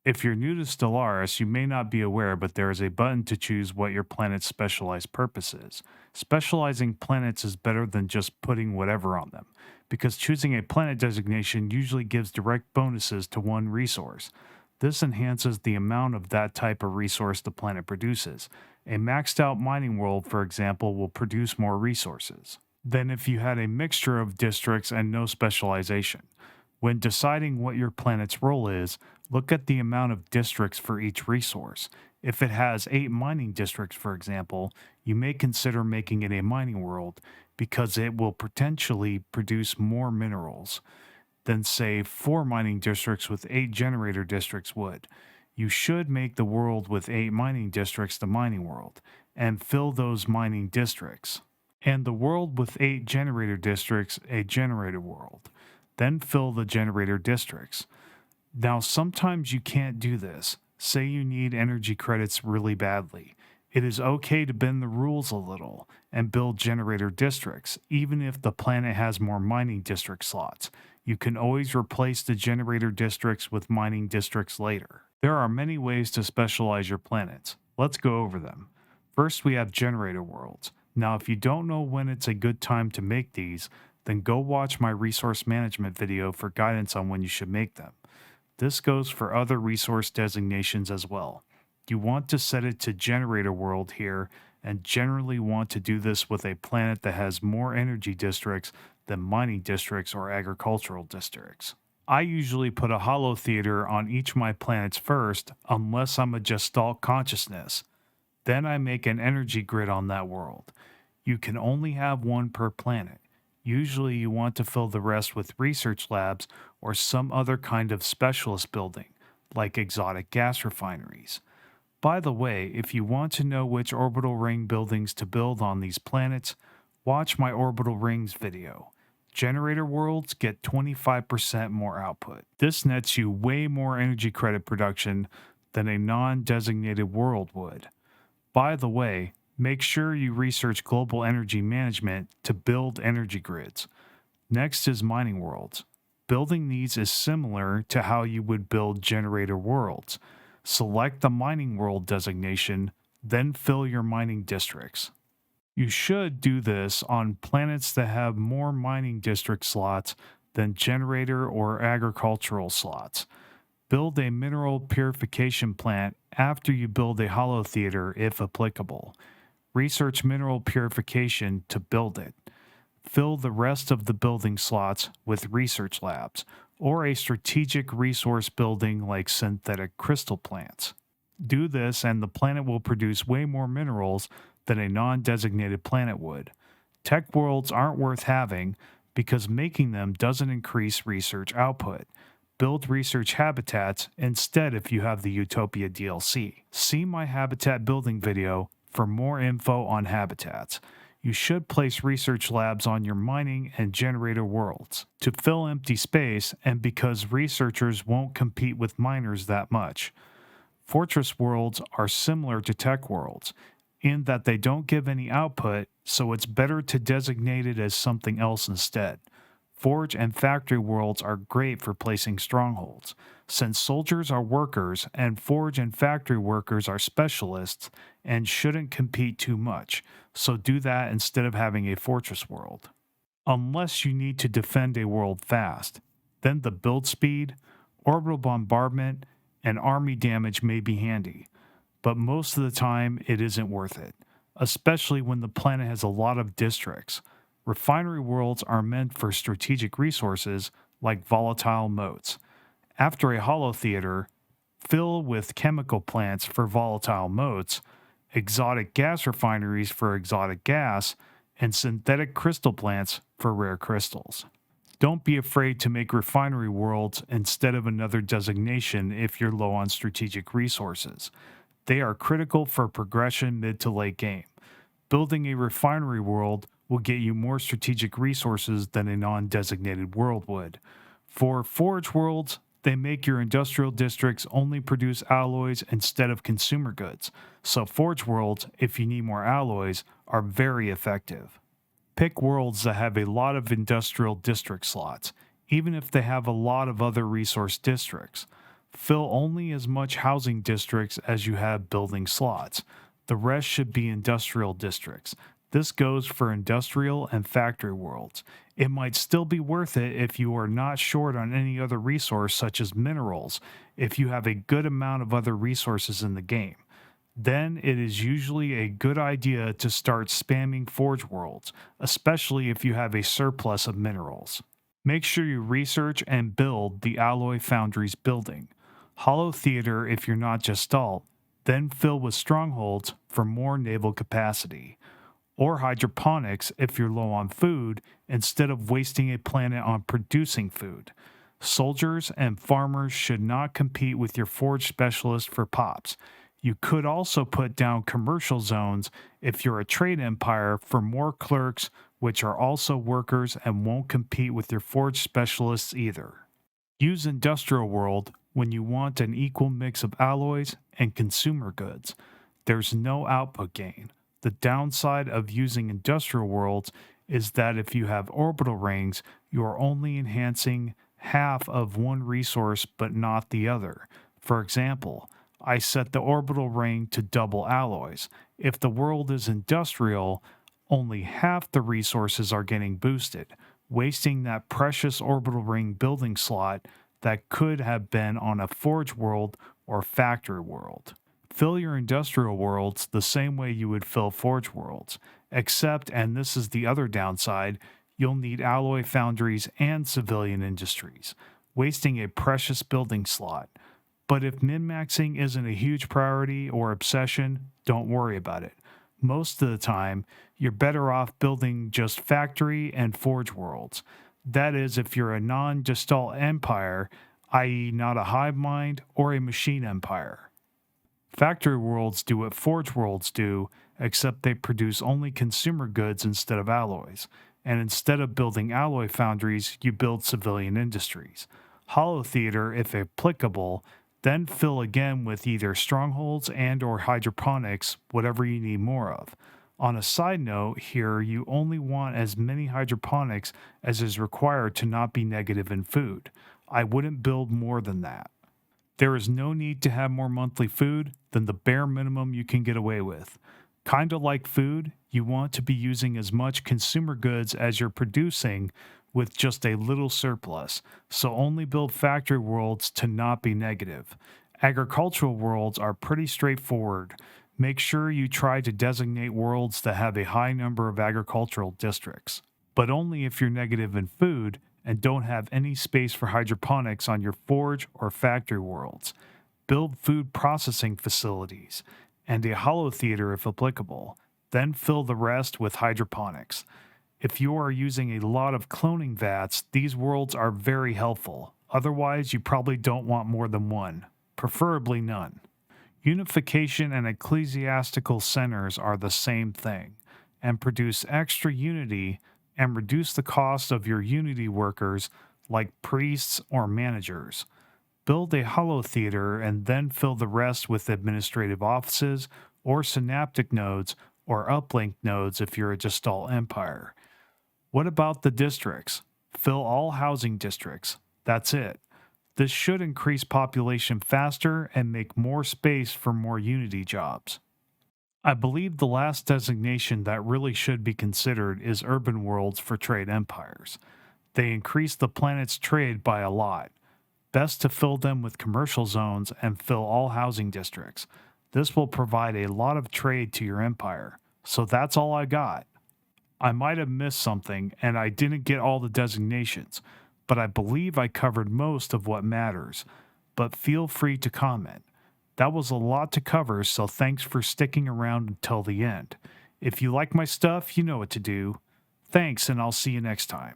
If you're new to Stellaris, you may not be aware, but there is a button to choose what your planet's specialized purpose is. Specializing planets is better than just putting whatever on them, because choosing a planet designation usually gives direct bonuses to one resource. This enhances the amount of that type of resource the planet produces. A maxed out mining world, for example, will produce more resources than if you had a mixture of districts and no specialization. When deciding what your planet's role is, look at the amount of districts for each resource. If it has 8 mining districts, for example, you may consider making it a mining world because it will potentially produce more minerals than, say, 4 mining districts with 8 generator districts would. You should make the world with 8 mining districts the mining world and fill those mining districts, and the world with 8 generator districts a generator world. Then fill the generator districts. Now, sometimes you can't do this. Say you need energy credits really badly. It is okay to bend the rules a little and build generator districts, even if the planet has more mining district slots. You can always replace the generator districts with mining districts later. There are many ways to specialize your planets. Let's go over them. First, we have generator worlds. Now, if you don't know when it's a good time to make these, then go watch my resource management video for guidance on when you should make them. This goes for other resource designations as well. You want to set it to generator world here and generally want to do this with a planet that has more energy districts than mining districts or agricultural districts. I usually put a hollow theater on each of my planets first unless I'm a gestalt consciousness. Then I make an energy grid on that world. You can only have one per planet. Usually you want to fill the rest with research labs or some other kind of specialist building, like exotic gas refineries. By the way, if you want to know which orbital ring buildings to build on these planets, watch my orbital rings video. Generator worlds get 25% more output. This nets you way more energy credit production than a non-designated world would. By the way, make sure you research global energy management to build energy grids. Next is mining worlds. Building these is similar to how you would build generator worlds. Select the mining world designation, then fill your mining districts. You should do this on planets that have more mining district slots than generator or agricultural slots. Build a mineral purification plant after you build a hollow theater if applicable. Research mineral purification to build it. Fill the rest of the building slots with research labs or a strategic resource building like synthetic crystal plants. Do this and the planet will produce way more minerals than a non-designated planet would. Tech worlds aren't worth having because making them doesn't increase research output. Build research habitats instead if you have the Utopia DLC. See my habitat building video for more info on habitats. You should place research labs on your mining and generator worlds to fill empty space and because researchers won't compete with miners that much. Fortress worlds are similar to tech worlds in that they don't give any output, so it's better to designate it as something else instead. Forge and factory worlds are great for placing strongholds. Since soldiers are workers and forge and factory workers are specialists and shouldn't compete too much, so do that instead of having a fortress world. Unless you need to defend a world fast, then the build speed, orbital bombardment, and army damage may be handy, but most of the time it isn't worth it, especially when the planet has a lot of districts. Refinery worlds are meant for strategic resources like volatile motes. After a hollow theater, fill with chemical plants for volatile motes, exotic gas refineries for exotic gas, and synthetic crystal plants for rare crystals. Don't be afraid to make refinery worlds instead of another designation if you're low on strategic resources. They are critical for progression mid to late game. Building a refinery world will get you more strategic resources than a non-designated world would. For forge worlds, they make your industrial districts only produce alloys instead of consumer goods, so forge worlds, if you need more alloys, are very effective. Pick worlds that have a lot of industrial district slots, even if they have a lot of other resource districts. Fill only as much housing districts as you have building slots. The rest should be industrial districts. This goes for industrial and factory worlds. It might still be worth it if you are not short on any other resource, such as minerals, if you have a good amount of other resources in the game. Then it is usually a good idea to start spamming Forge Worlds, especially if you have a surplus of minerals. Make sure you research and build the Alloy Foundry's building. Hollow Theater if you're not Gestalt, then fill with strongholds for more naval capacity. Or hydroponics if you're low on food instead of wasting a planet on producing food. Soldiers and farmers should not compete with your forge specialist for pops. You could also put down commercial zones if you're a trade empire for more clerks, which are also workers and won't compete with your forge specialists either. Use Industrial World when you want an equal mix of alloys and consumer goods. There's no output gain. The downside of using Industrial Worlds is that if you have orbital rings, you are only enhancing half of one resource but not the other. For example, I set the orbital ring to double alloys. If the world is industrial, only half the resources are getting boosted, wasting that precious orbital ring building slot that could have been on a forge world or factory world. Fill your industrial worlds the same way you would fill forge worlds, except, and this is the other downside, you'll need alloy foundries and civilian industries, wasting a precious building slot. But if min-maxing isn't a huge priority or obsession, don't worry about it. Most of the time, you're better off building just factory and forge worlds. That is, if you're a non-Gestalt empire, i.e., not a hive mind or a machine empire. Factory worlds do what forge worlds do, except they produce only consumer goods instead of alloys. And instead of building alloy foundries, you build civilian industries. Hollow Theater, if applicable, then fill again with either strongholds and or hydroponics, whatever you need more of. On a side note here, you only want as many hydroponics as is required to not be negative in food. I wouldn't build more than that. There is no need to have more monthly food than the bare minimum you can get away with. Kinda like food, you want to be using as much consumer goods as you're producing with just a little surplus, so only build factory worlds to not be negative. Agricultural worlds are pretty straightforward. Make sure you try to designate worlds that have a high number of agricultural districts, but only if you're negative in food and don't have any space for hydroponics on your forge or factory worlds. Build food processing facilities and a hollow theater if applicable, then fill the rest with hydroponics. If you are using a lot of cloning vats, these worlds are very helpful. Otherwise, you probably don't want more than one, preferably none. Unification and ecclesiastical centers are the same thing, and produce extra unity and reduce the cost of your unity workers like priests or managers. Build a hollow theater and then fill the rest with administrative offices or synaptic nodes or uplink nodes if you're a Gestalt empire. What about the districts? Fill all housing districts. That's it. This should increase population faster and make more space for more Unity jobs. I believe the last designation that really should be considered is urban worlds for trade empires. They increase the planet's trade by a lot. Best to fill them with commercial zones and fill all housing districts. This will provide a lot of trade to your empire. So that's all I got. I might have missed something and I didn't get all the designations, but I believe I covered most of what matters. But feel free to comment. That was a lot to cover, so thanks for sticking around until the end. If you like my stuff, you know what to do. Thanks, and I'll see you next time.